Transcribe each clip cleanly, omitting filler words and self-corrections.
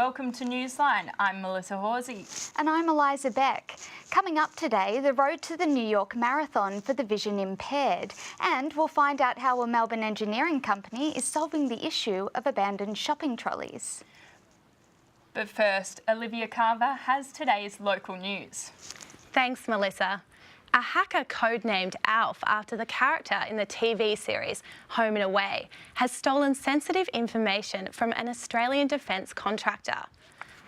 welcome to Newsline. I'm Melissa Horsey. And I'm Eliza Beck. Coming up today, the road to the New York Marathon for the vision impaired. And we'll find out how a Melbourne engineering company is solving the issue of abandoned shopping trolleys. But first, Olivia Carver has today's local news. Thanks, Melissa. A hacker codenamed Alf after the character in the TV series Home and Away has stolen sensitive information from an Australian defence contractor.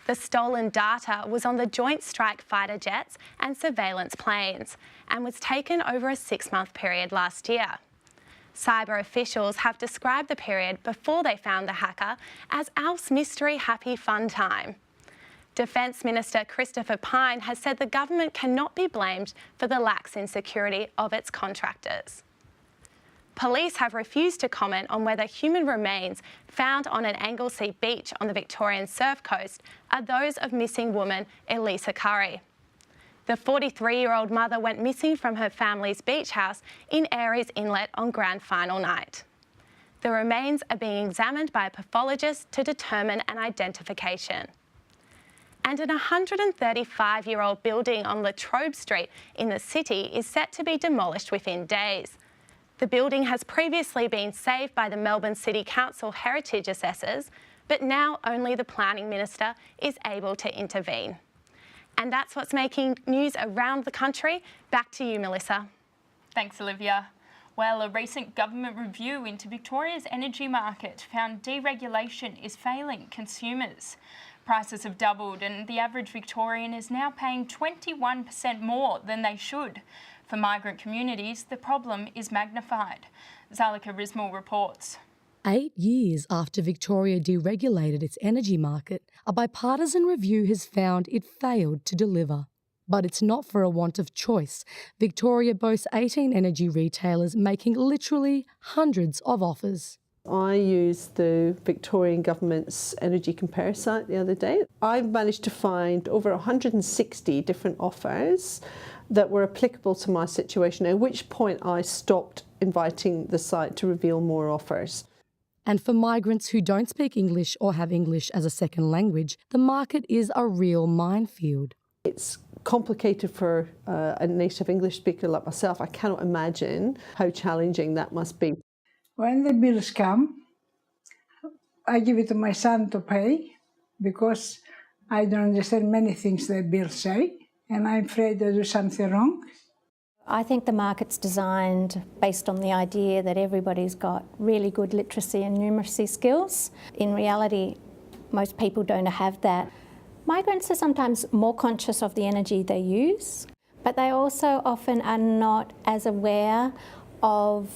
The stolen data was on the Joint Strike Fighter jets and surveillance planes and was taken over a 6-month period last year. Cyber officials have described the period before they found the hacker as Alf's mystery happy fun time. Defence Minister Christopher Pyne has said the government cannot be blamed for the lax in security of its contractors. Police have refused to comment on whether human remains found on an Anglesea beach on the Victorian Surf Coast are those of missing woman Elisa Curry. The 43-year-old mother went missing from her family's beach house in Aries Inlet on grand final night. The remains are being examined by a pathologist to determine an identification. And an 135-year-old building on Latrobe Street in the city is set to be demolished within days. The building has previously been saved by the Melbourne City Council heritage assessors, but now only the Planning Minister is able to intervene. And that's what's making news around the country. Back to you, Melissa. Thanks, Olivia. Well, a recent government review into Victoria's energy market found deregulation is failing consumers. Prices have doubled and the average Victorian is now paying 21% more than they should. For migrant communities, the problem is magnified. Zalika Rismal reports. 8 years after Victoria deregulated its energy market, a bipartisan review has found it failed to deliver. But it's not for a want of choice. Victoria boasts 18 energy retailers making literally hundreds of offers. I used the Victorian Government's Energy Compare site the other day. I managed to find over 160 different offers that were applicable to my situation, at which point I stopped inviting the site to reveal more offers. And for migrants who don't speak English or have English as a second language, the market is a real minefield. It's complicated for a native English speaker like myself. I cannot imagine how challenging that must be. When the bills come, I give it to my son to pay because I don't understand many things the bills say and I'm afraid to do something wrong. I think the market's designed based on the idea that everybody's got really good literacy and numeracy skills. In reality, most people don't have that. Migrants are sometimes more conscious of the energy they use, but they also often are not as aware of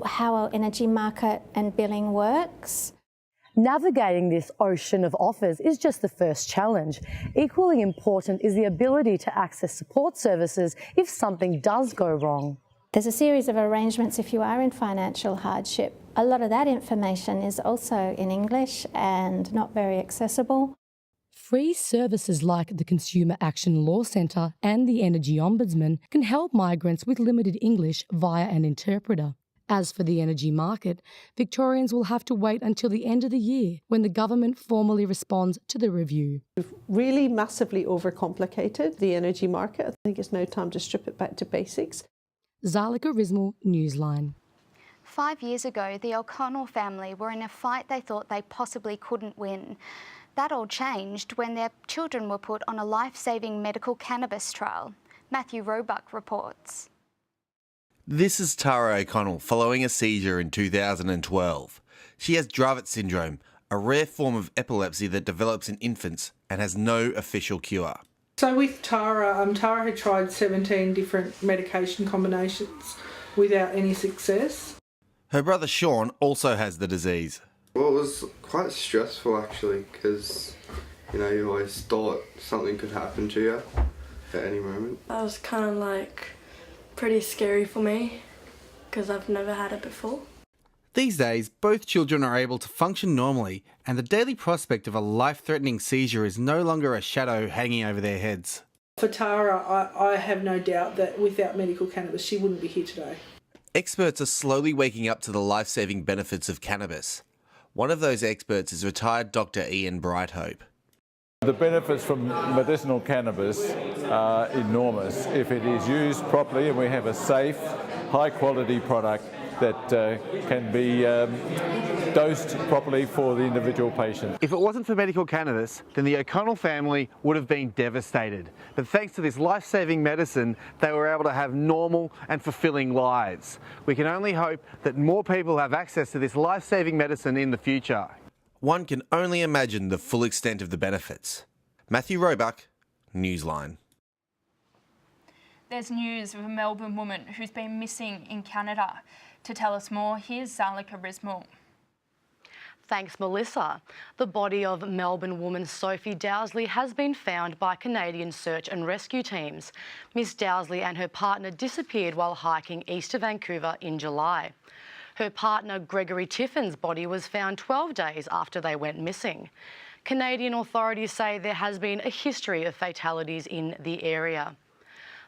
how our energy market and billing works. Navigating this ocean of offers is just the first challenge. Equally important is the ability to access support services if something does go wrong. There's a series of arrangements if you are in financial hardship. A lot of that information is also in English and not very accessible. Free services like the Consumer Action Law Centre and the Energy Ombudsman can help migrants with limited English via an interpreter. As for the energy market, Victorians will have to wait until the end of the year when the government formally responds to the review. We've really massively overcomplicated the energy market. I think it's now time to strip it back to basics. Zalika Rismal, Newsline. 5 years ago, the O'Connell family were in a fight they thought they possibly couldn't win. That all changed when their children were put on a life-saving medical cannabis trial. Matthew Roebuck reports. This is Tara O'Connell following a seizure in 2012. She has Dravet syndrome, a rare form of epilepsy that develops in infants and has no official cure. So with Tara, Tara had tried 17 different medication combinations without any success. Her brother Shaun also has the disease. Well, it was quite stressful actually because, you always thought something could happen to you at any moment. That was kind of like pretty scary for me because I've never had it before. These days, both children are able to function normally and the daily prospect of a life-threatening seizure is no longer a shadow hanging over their heads. For Tara, I have no doubt that without medical cannabis she wouldn't be here today. Experts are slowly waking up to the life-saving benefits of cannabis. One of those experts is retired Dr. Ian Brighthope. The benefits from medicinal cannabis are enormous if it is used properly and we have a safe, high-quality product that can be dosed properly for the individual patient. If it wasn't for medical cannabis, then the O'Connell family would have been devastated. But thanks to this life-saving medicine, they were able to have normal and fulfilling lives. We can only hope that more people have access to this life-saving medicine in the future. One can only imagine the full extent of the benefits. Matthew Roebuck, Newsline. There's news of a Melbourne woman who's been missing in Canada. To tell us more, here's Zalika Rismal. Thanks, Melissa. The body of Melbourne woman Sophie Dowsley has been found by Canadian search and rescue teams. Miss Dowsley and her partner disappeared while hiking east of Vancouver in July. Her partner Gregory Tiffin's body was found 12 days after they went missing. Canadian authorities say there has been a history of fatalities in the area.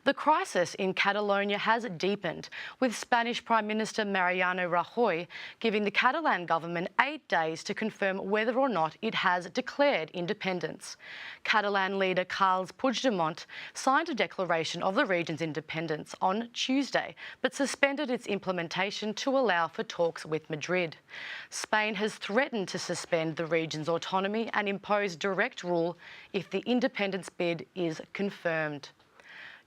The crisis in Catalonia has deepened, with Spanish Prime Minister Mariano Rajoy giving the Catalan government 8 days to confirm whether or not it has declared independence. Catalan leader Carles Puigdemont signed a declaration of the region's independence on Tuesday, but suspended its implementation to allow for talks with Madrid. Spain has threatened to suspend the region's autonomy and impose direct rule if the independence bid is confirmed.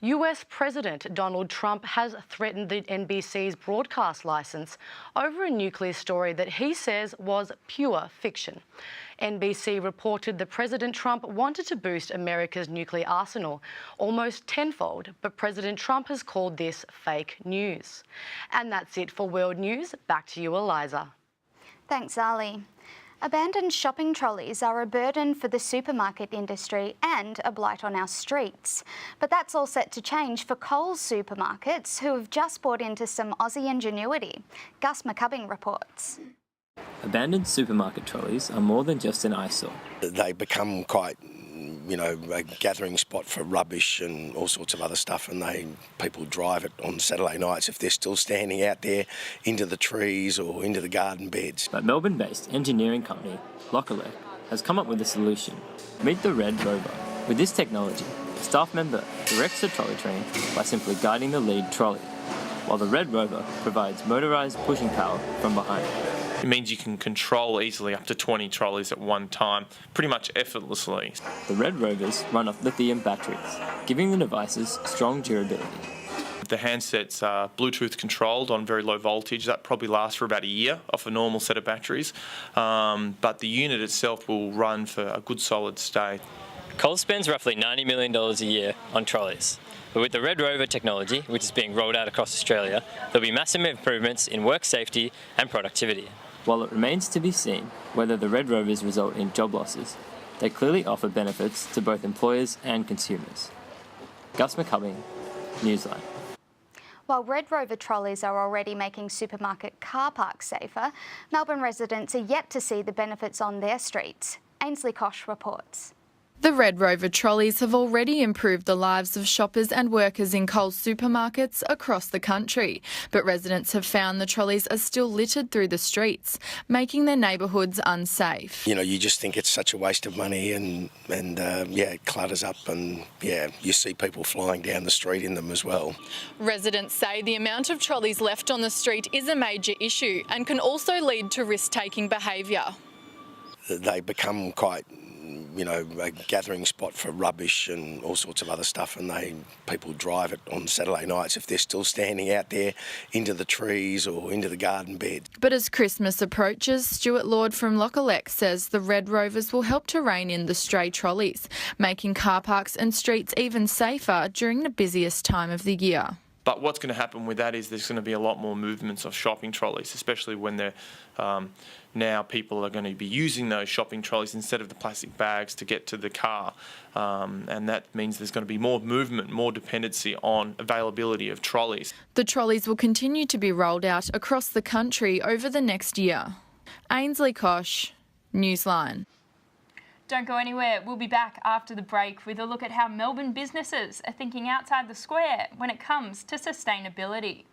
US President Donald Trump has threatened the NBC's broadcast licence over a nuclear story that he says was pure fiction. NBC reported that President Trump wanted to boost America's nuclear arsenal almost tenfold, but President Trump has called this fake news. And that's it for World News. Back to you, Eliza. Thanks, Ali. Abandoned shopping trolleys are a burden for the supermarket industry and a blight on our streets. But that's all set to change for Coles supermarkets, who have just bought into some Aussie ingenuity. Gus McCubbing reports. Abandoned supermarket trolleys are more than just an eyesore. They become quite, a gathering spot for rubbish and all sorts of other stuff, and people drive it on Saturday nights if they're still standing out there into the trees or into the garden beds. But Melbourne-based engineering company Lockelec has come up with a solution. Meet the Red Rover. With this technology, a staff member directs the trolley train by simply guiding the lead trolley, while the Red Rover provides motorised pushing power from behind. It means you can control easily up to 20 trolleys at one time, pretty much effortlessly. The Red Rovers run off lithium batteries, giving the devices strong durability. The handsets are Bluetooth controlled on very low voltage. That probably lasts for about a year off a normal set of batteries, but the unit itself will run for a good solid stay. Coles spends roughly $90 million a year on trolleys. But with the Red Rover technology, which is being rolled out across Australia, there'll be massive improvements in work safety and productivity. While it remains to be seen whether the Red Rovers result in job losses, they clearly offer benefits to both employers and consumers. Gus McCubbing, Newsline. While Red Rover trolleys are already making supermarket car parks safer, Melbourne residents are yet to see the benefits on their streets. Ainsley Kosh reports. The Red Rover trolleys have already improved the lives of shoppers and workers in Coles supermarkets across the country, but residents have found the trolleys are still littered through the streets, making their neighbourhoods unsafe. You just think it's such a waste of money and it clutters up and, you see people flying down the street in them as well. Residents say the amount of trolleys left on the street is a major issue and can also lead to risk-taking behaviour. They become quite a gathering spot for rubbish and all sorts of other stuff, and people drive it on Saturday nights if they're still standing out there into the trees or into the garden beds. But as Christmas approaches, Stuart Lord from Lockelec says the Red Rovers will help to rein in the stray trolleys, making car parks and streets even safer during the busiest time of the year. But what's going to happen with that is there's going to be a lot more movements of shopping trolleys, especially when they're now people are going to be using those shopping trolleys instead of the plastic bags to get to the car. And that means there's going to be more movement, more dependency on availability of trolleys. The trolleys will continue to be rolled out across the country over the next year. Ainsley Kosh, Newsline. Don't go anywhere. We'll be back after the break with a look at how Melbourne businesses are thinking outside the square when it comes to sustainability.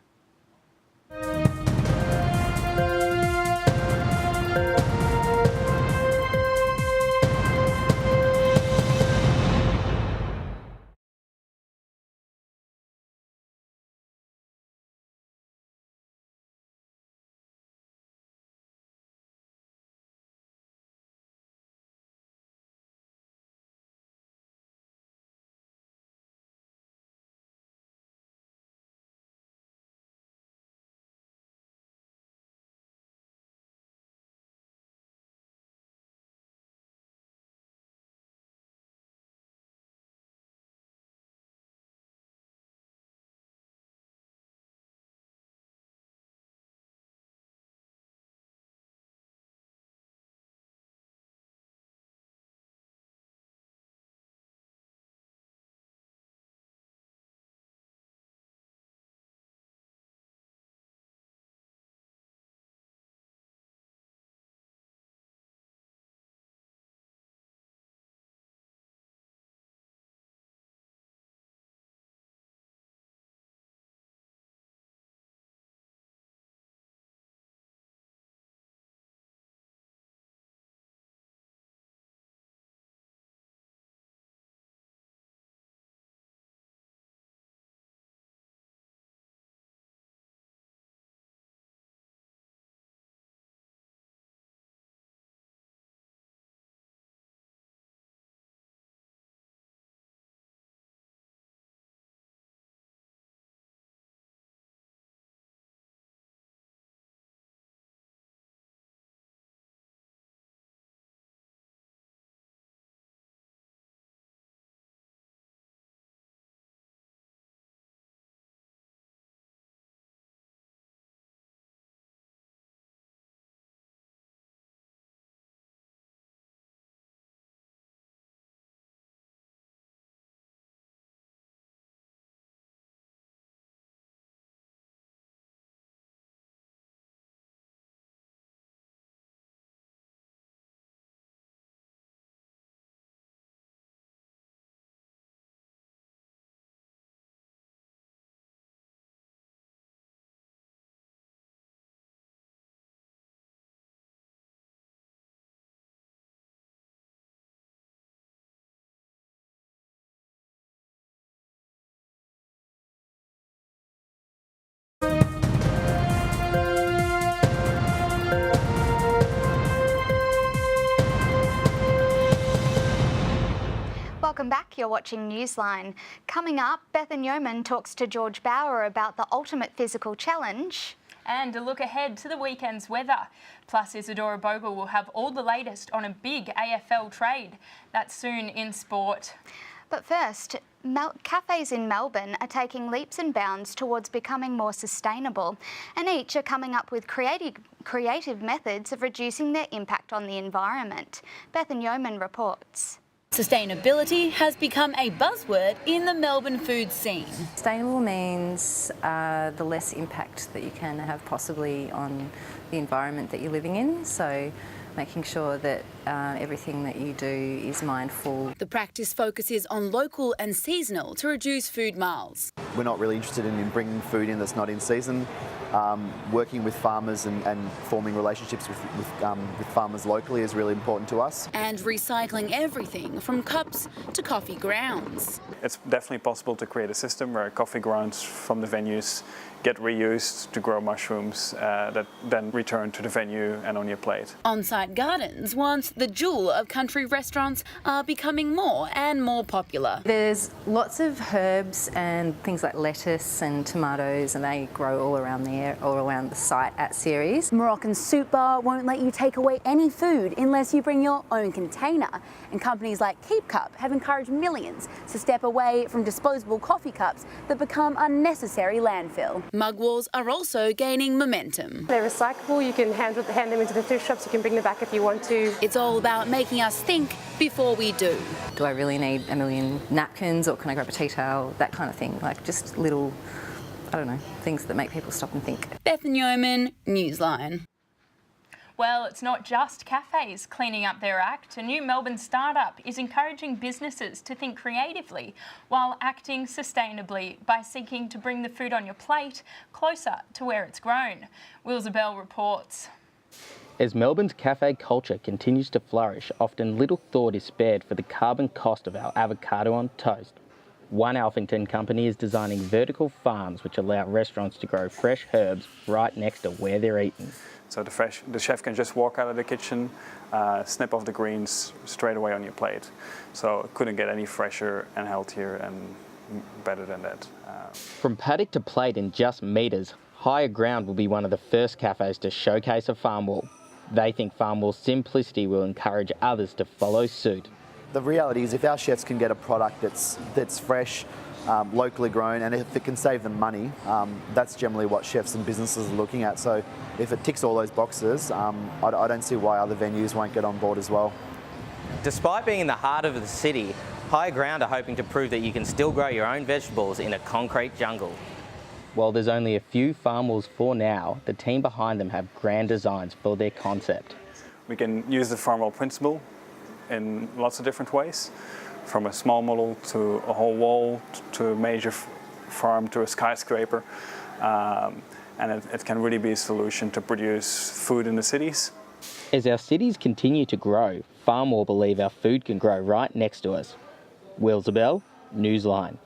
back. You're watching Newsline. Coming up, Bethan Yeoman talks to George Bauer about the ultimate physical challenge. And a look ahead to the weekend's weather. Plus, Isadora Bogle will have all the latest on a big AFL trade. That's soon in sport. But first, cafes in Melbourne are taking leaps and bounds towards becoming more sustainable, and each are coming up with creative methods of reducing their impact on the environment. Bethan Yeoman reports. Sustainability has become a buzzword in the Melbourne food scene. Sustainable means the less impact that you can have possibly on the environment that you're living in. So making sure that everything that you do is mindful. The practice focuses on local and seasonal to reduce food miles. We're not really interested in bringing food in that's not in season. Working with farmers and forming relationships with farmers locally is really important to us. And recycling everything from cups to coffee grounds. It's definitely possible to create a system where coffee grounds from the venues get reused to grow mushrooms that then return to the venue and on your plate. On-site gardens, once the jewel of country restaurants, are becoming more and more popular. There's lots of herbs and things like lettuce and tomatoes, and they grow all around the site at Ceres. Moroccan Soup Bar won't let you take away any food unless you bring your own container. And companies like Keep Cup have encouraged millions to step away from disposable coffee cups that become unnecessary landfill. Mug walls are also gaining momentum. They're recyclable, you can hand them into the thrift shops, you can bring them back if you want to. It's all about making us think before we do. Do I really need a million napkins, or can I grab a tea towel? That kind of thing, like just little, I don't know, things that make people stop and think. Bethan Yeoman, Newsline. Well, it's not just cafes cleaning up their act. A new Melbourne startup is encouraging businesses to think creatively while acting sustainably by seeking to bring the food on your plate closer to where it's grown. Wilsabel reports. As Melbourne's cafe culture continues to flourish, often little thought is spared for the carbon cost of our avocado on toast. One Alphington company is designing vertical farms which allow restaurants to grow fresh herbs right next to where they're eaten. So the chef can just walk out of the kitchen, snip off the greens straight away on your plate. So it couldn't get any fresher and healthier and better than that. From paddock to plate in just metres, Higher Ground will be one of the first cafes to showcase a farm wall. They think farm wall simplicity will encourage others to follow suit. The reality is if our chefs can get a product that's fresh, locally grown, and if it can save them money, that's generally what chefs and businesses are looking at. So if it ticks all those boxes, I don't see why other venues won't get on board as well. Despite being in the heart of the city, Higher Ground are hoping to prove that you can still grow your own vegetables in a concrete jungle. While there's only a few farm walls for now, the team behind them have grand designs for their concept. We can use the farm wall principle in lots of different ways, from a small model to a whole wall to a major farm to a skyscraper. And it can really be a solution to produce food in the cities. As our cities continue to grow, Farm Wall believe our food can grow right next to us. Wilsabel, Newsline.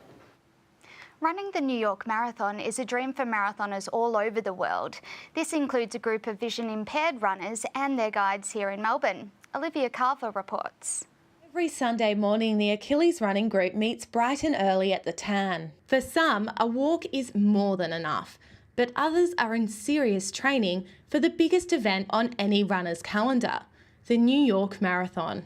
Running the New York Marathon is a dream for marathoners all over the world. This includes a group of vision-impaired runners and their guides here in Melbourne. Olivia Carver reports. Every Sunday morning, the Achilles running group meets bright and early at the Tan. For some, a walk is more than enough, but others are in serious training for the biggest event on any runner's calendar, the New York Marathon.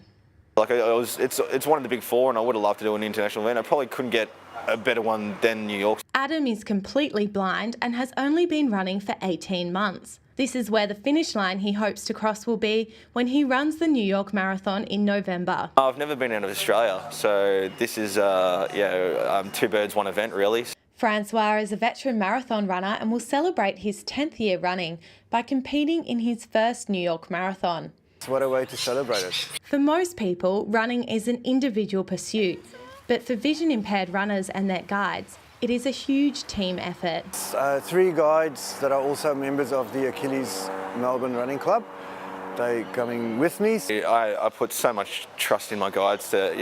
It's one of the big four, and I would have loved to do an international event. I probably couldn't get a better one than New York. Adam is completely blind and has only been running for 18 months. This is where the finish line he hopes to cross will be when he runs the New York Marathon in November. I've never been out of Australia, so this is two birds, one event really. Francois is a veteran marathon runner and will celebrate his 10th year running by competing in his first New York Marathon. What a way to celebrate it. For most people, running is an individual pursuit, but for vision-impaired runners and their guides, it is a huge team effort. 3 guides that are also members of the Achilles Melbourne Running Club. They're coming with me. I put so much trust in my guides to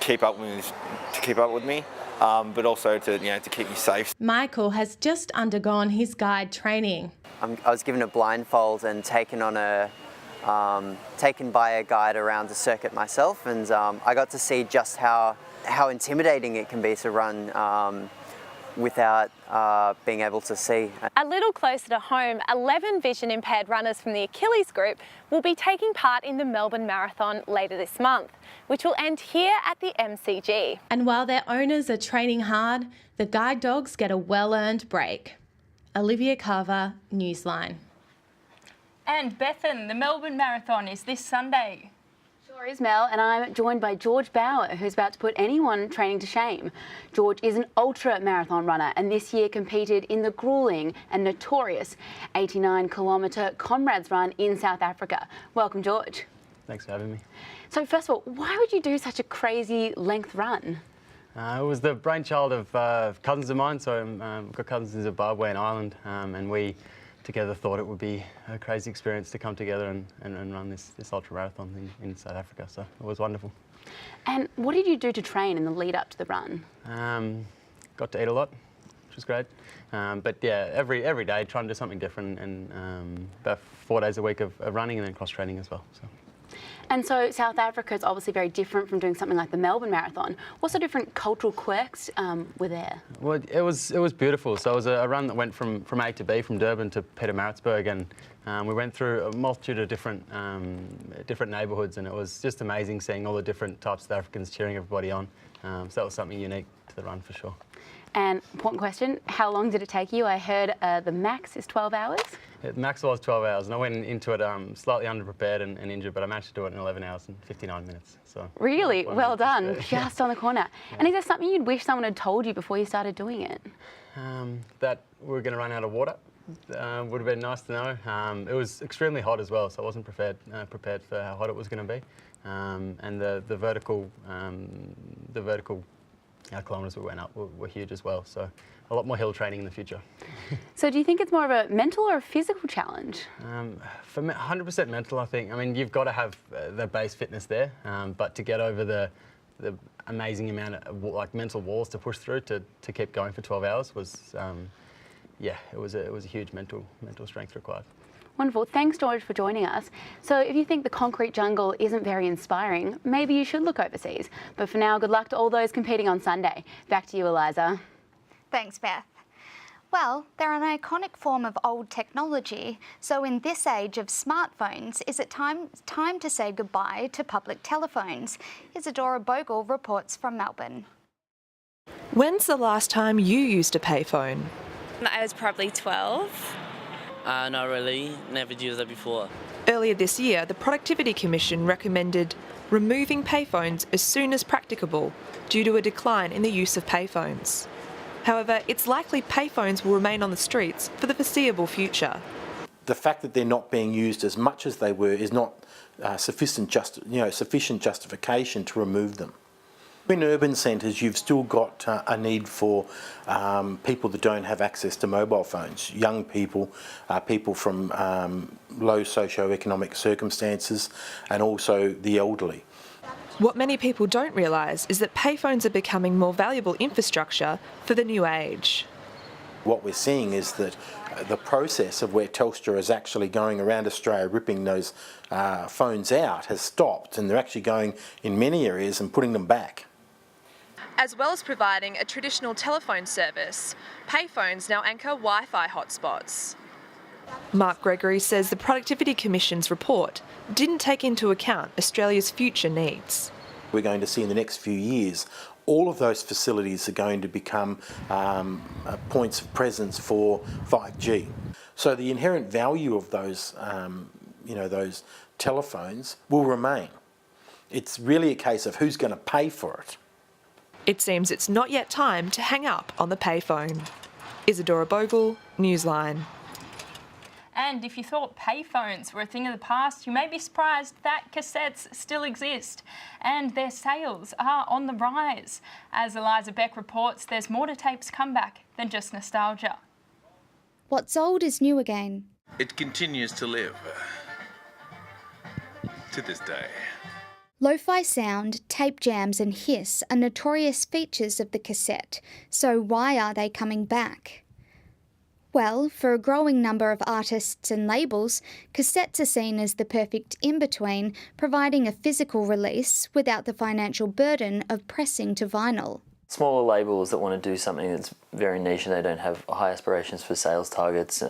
keep up with me, but also to keep me safe. Michael has just undergone his guide training. I was given a blindfold and taken on a taken by a guide around the circuit myself, and I got to see just how intimidating it can be to run without being able to see. A little closer to home, 11 vision impaired runners from the Achilles group will be taking part in the Melbourne Marathon later this month, which will end here at the MCG. And while their owners are training hard, the guide dogs get a well-earned break. Olivia Carver, Newsline. And Bethan, the Melbourne Marathon is this Sunday. Sure is, Mel, and I'm joined by George Bauer, who's about to put anyone training to shame. George is an ultra-marathon runner and this year competed in the gruelling and notorious 89-kilometre Comrades Run in South Africa. Welcome, George. Thanks for having me. So first of all, why would you do such a crazy length run? It was the brainchild of cousins of mine, so I've got cousins in Zimbabwe and Ireland, and we together thought it would be a crazy experience to come together and run this ultra marathon in South Africa, so it was wonderful. And what did you do to train in the lead up to the run? Got to eat a lot, which was great, but yeah, every day trying to do something different, and about 4 days a week of running and then cross training as well. So. And so South Africa is obviously very different from doing something like the Melbourne Marathon. What sort of different cultural quirks were there? Well, it was beautiful. So it was a run that went from A to B, from Durban to Pietermaritzburg, and we went through a multitude of different neighbourhoods, and it was just amazing seeing all the different types of South Africans cheering everybody on. So that was something unique to the run for sure. And important question, how long did it take you? I heard the max is 12 hours? The max was 12 hours, and I went into it slightly underprepared and injured, but I managed to do it in 11 hours and 59 minutes. So really? Well done, just just on the corner. Yeah. And is there something you'd wish someone had told you before you started doing it? That we were going to run out of water. Would have been nice to know. It was extremely hot as well, so I wasn't prepared for how hot it was going to be. And the vertical kilometres we went up were huge as well, so a lot more hill training in the future. So do you think it's more of a mental or a physical challenge? For me, 100% mental, I think. I mean, you've got to have the base fitness there, but to get over the amazing amount of mental walls to push through to keep going for 12 hours was, yeah, it was a huge mental strength required. Wonderful. Thanks, George, for joining us. So if you think the concrete jungle isn't very inspiring, maybe you should look overseas. But for now, good luck to all those competing on Sunday. Back to you, Eliza. Thanks, Beth. Well, they're an iconic form of old technology, so in this age of smartphones, is it time to say goodbye to public telephones? Isadora Bogle reports from Melbourne. When's the last time you used a payphone? I was probably 12. Not really, never used it before. Earlier this year, the Productivity Commission recommended removing payphones as soon as practicable due to a decline in the use of payphones. However, it's likely payphones will remain on the streets for the foreseeable future. The fact that they're not being used as much as they were is not sufficient justification to remove them. In urban centres, you've still got a need for people that don't have access to mobile phones, young people, people from low socio-economic circumstances, and also the elderly. What many people don't realise is that payphones are becoming more valuable infrastructure for the new age. What we're seeing is that the process of where Telstra is actually going around Australia ripping those phones out has stopped, and they're actually going in many areas and putting them back. As well as providing a traditional telephone service, payphones now anchor Wi-Fi hotspots. Mark Gregory says the Productivity Commission's report didn't take into account Australia's future needs. We're going to see in the next few years all of those facilities are going to become points of presence for 5G. So the inherent value of those, those telephones will remain. It's really a case of who's going to pay for it. It seems it's not yet time to hang up on the payphone. Isadora Bogle, Newsline. And if you thought payphones were a thing of the past, you may be surprised that cassettes still exist and their sales are on the rise. As Eliza Beck reports, there's more to tape's comeback than just nostalgia. What's old is new again. It continues to live to this day. Lo-fi sound, tape jams and hiss are notorious features of the cassette, so why are they coming back? Well, for a growing number of artists and labels, cassettes are seen as the perfect in-between, providing a physical release without the financial burden of pressing to vinyl. Smaller labels that want to do something that's very niche and they don't have high aspirations for sales targets,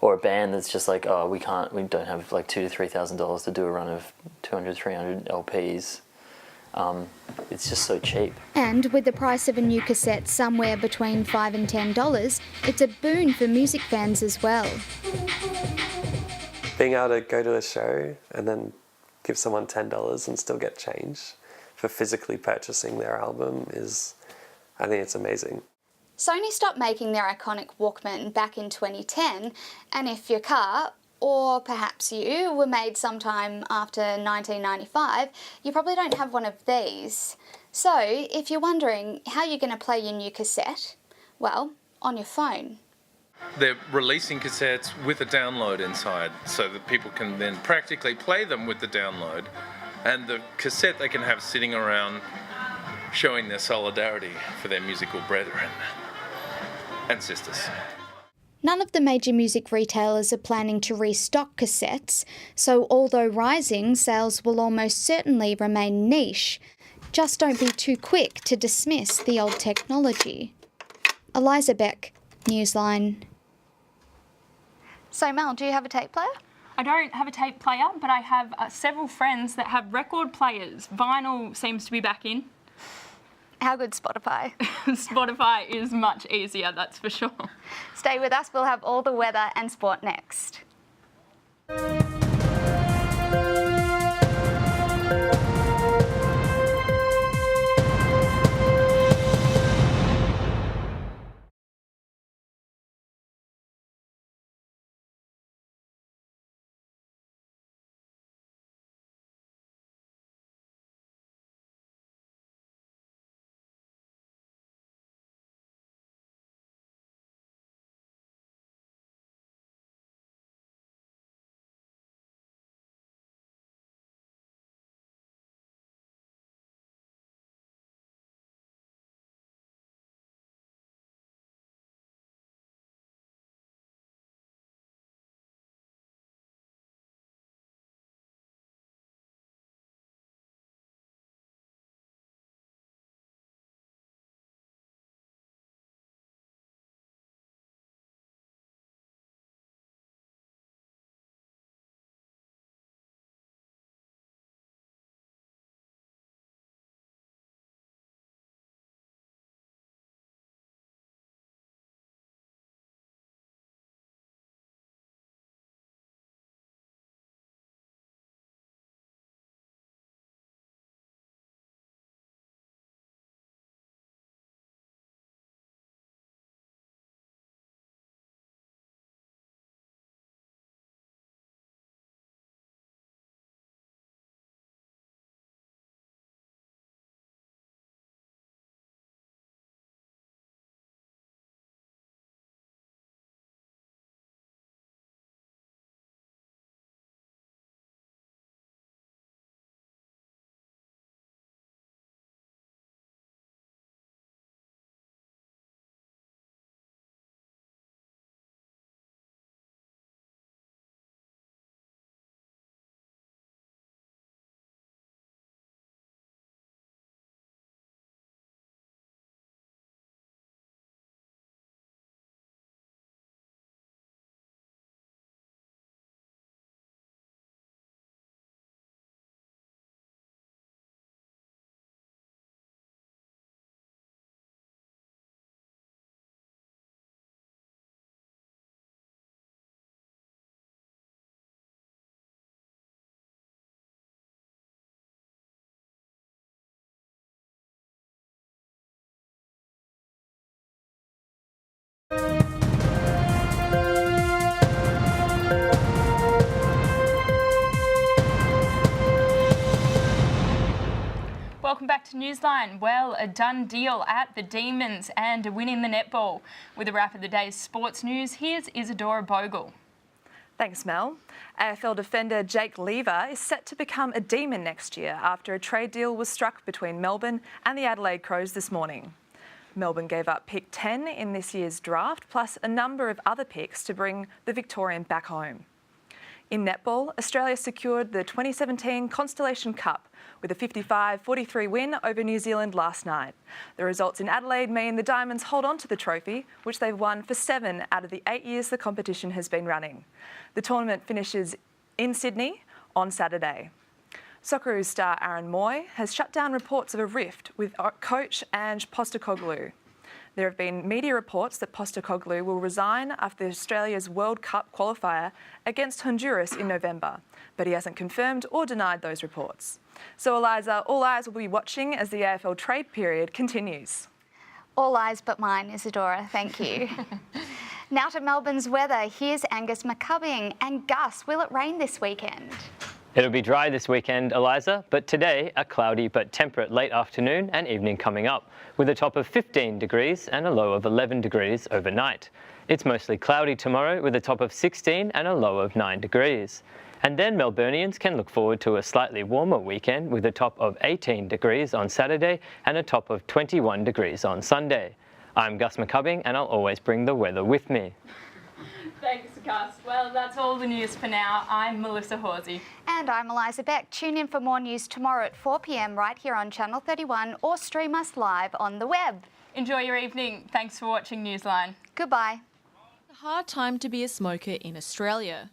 or a band that's just like, oh, we don't have like $2,000 to $3,000 to do a run of 200, 300 LPs. It's just so cheap. And with the price of a new cassette somewhere between $5 and $10, it's a boon for music fans as well. Being able to go to a show and then give someone $10 and still get change for physically purchasing their album I think it's amazing. Sony stopped making their iconic Walkman back in 2010, and if your car, or perhaps you, were made sometime after 1995, you probably don't have one of these. So, if you're wondering how you're going to play your new cassette, well, on your phone. They're releasing cassettes with a download inside so that people can then practically play them with the download, and the cassette they can have sitting around showing their solidarity for their musical brethren and sisters. None of the major music retailers are planning to restock cassettes, so although rising, sales will almost certainly remain niche. Just don't be too quick to dismiss the old technology. Eliza Beck, Newsline. So Mel, do you have a tape player? I don't have a tape player, but I have several friends that have record players. Vinyl seems to be back in. How good's Spotify? Spotify is much easier, that's for sure. Stay with us, we'll have all the weather and sport next. Welcome back to Newsline. Well, a done deal at the Demons and a win in the netball. With a wrap of the day's sports news, here's Isadora Bogle. Thanks, Mel. AFL defender Jake Lever is set to become a Demon next year after a trade deal was struck between Melbourne and the Adelaide Crows this morning. Melbourne gave up pick 10 in this year's draft, plus a number of other picks to bring the Victorian back home. In netball, Australia secured the 2017 Constellation Cup with a 55-43 win over New Zealand last night. The results in Adelaide mean the Diamonds hold on to the trophy, which they've won for 7 out of the 8 years the competition has been running. The tournament finishes in Sydney on Saturday. Socceroos star Aaron Moy has shut down reports of a rift with coach Ange Postecoglou. There have been media reports that Postecoglou will resign after Australia's World Cup qualifier against Honduras in November, but he hasn't confirmed or denied those reports. So Eliza, all eyes will be watching as the AFL trade period continues. All eyes but mine, Isadora, thank you. Now to Melbourne's weather, here's Angus McCubbing. And Gus, will it rain this weekend? It'll be dry this weekend, Eliza, but today a cloudy but temperate late afternoon and evening coming up, with a top of 15 degrees and a low of 11 degrees overnight. It's mostly cloudy tomorrow with a top of 16 and a low of 9 degrees. And then Melburnians can look forward to a slightly warmer weekend with a top of 18 degrees on Saturday and a top of 21 degrees on Sunday. I'm Gus McCubbing and I'll always bring the weather with me. Thanks, Gus. Well, that's all the news for now. I'm Melissa Horsey. And I'm Eliza Beck. Tune in for more news tomorrow at 4 p.m. right here on Channel 31 or stream us live on the web. Enjoy your evening. Thanks for watching Newsline. Goodbye. A hard time to be a smoker in Australia.